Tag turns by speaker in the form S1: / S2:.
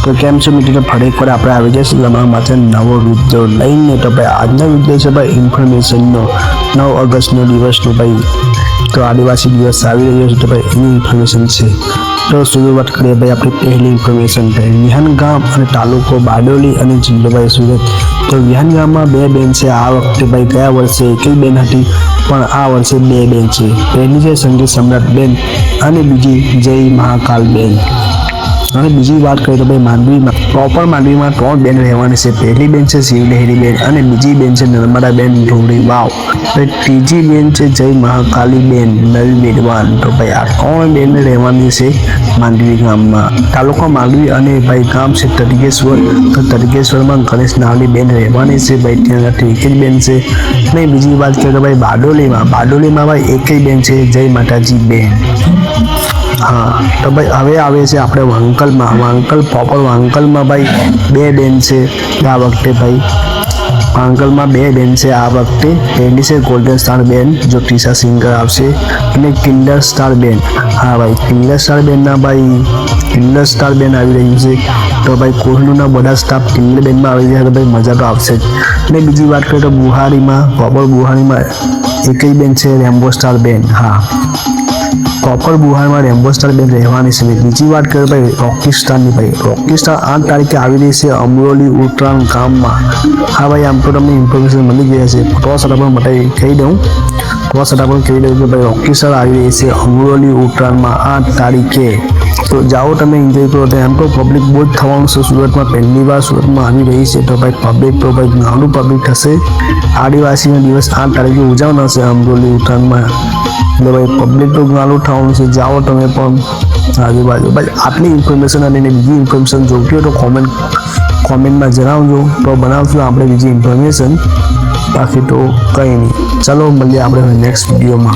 S1: તો કેમ છો મિત્રો, ફરી એકવાર આપણે આવી જઈશું તમારા માટે નવો વિડીયો લઈને। તો ભાઈ આજનો વિડીયો છે ભાઈ ઇન્ફોર્મેશનનો 9 ઓગસ્ટનો દિવસનો ભાઈ તો આદિવાસી દિવસ આવી રહ્યો છે, તો ભાઈ એની ઇન્ફોર્મેશન છે। તો શરૂઆત કરીએ ભાઈ આપણી પહેલી ઇન્ફોર્મેશન ભાઈ વિહાન ગામ અને તાલુકો બારડોલી અને જિલ્લો ભાઈ સુરત। તો વિહાન ગામમાં 2 બેન છે। આ વખતે ભાઈ ગયા વર્ષે એક જ બેન હતી, પણ આ વર્ષે 2 બેન છે। પહેલી છે સંગીત સમ્રાટ બેન અને બીજી જય મહાકાલ બેન। અને બીજી વાત કરીએ તો ભાઈ માંડવીમાં પ્રોપર માંડવીમાં 3 બેન રહેવાની છે। પહેલી બેન છે શિવલહેરી બેન અને બીજી બેન છે નર્મદા બેન ઢોળી વાવ। ત્રીજી બેન છે જય મહાકાલી બેન નવી મેદવાન। તો ભાઈ આ 3 બેન રહેવાની છે માંડવી ગામમાં। તાલુકો માંડવી અને ભાઈ ગામ છે તડગેશ્વર। તો તડગેશ્વરમાં ગણેશ નાવની બેન રહેવાની છે ભાઈ, ત્યાંથી એક જ બેન છે। અને બીજી વાત કરીએ તો ભાઈ બારડોલીમાં ભાઈ એક જ બેન છે જય માતાજી બેન। हाँ तो भाई हवे आवे से आपणे वांकल में वांकल प्रॉपर वांकल में भाई 2 बेन से आ वखते भाई वांकल में 2 बेन से आ वखते। पहली से गोल्डन स्टार बेन जो टीसा सिंगर आवशे अने किंडर स्टार बेन। हाँ भाई किंडर स्टार बेन ना भाई किंडर स्टार बेन आवी रही है। तो भाई कोहलू ना बड़ा स्टाफ किंडर बेन में आवी जाए तो भाई मजा तो आवशे ज। अने बीजी बात करें तो बुहारी में प्रॉपर बुहारी में एक ही बेन से रेम्बो स्टार बेन। हाँ प्रॉपर बुहार में रेम्बो स्टार बेन रहवानी छे। बीजी बात करें भाई रॉकी स्टार की भाई रॉकी स्टार 8 तारीखे आवी रही है अमरोली उतराण गाम में। हाँ भाई आम तो तमने इन्फॉर्मेशन मिली गई है, थोड़ा सा मैं कही दूँ कि भाई रॉकी स्टार आ रही है अमरोली उतराण में 8 तारीखे। तो जाओ तब एंजॉय करो। एम तो पब्लिक बहुत थवानुं छे सूरत में, पहली बार सूरत में आई रही है। तो भाई पब्लिक तो भाई घणुं पब्लिक थशे। आदिवासी दिवस 8 तारीखे उजवવાનો છે अमरोली उतराण में। तो भाई पब्लिक तो घणुं थवानुं छे, जाओ तमे पण आजूबाजू। भाई आटली इन्फॉर्मेशन अने बीजी इन्फॉर्मेशन जोईती हो तो कॉमेंट में जणावजो, तो बनावशुं आपणे बीजी इन्फॉर्मेशन। बाकी तो कई नहीं, चलो मळीए आपणे नेक्स्ट विडियो में।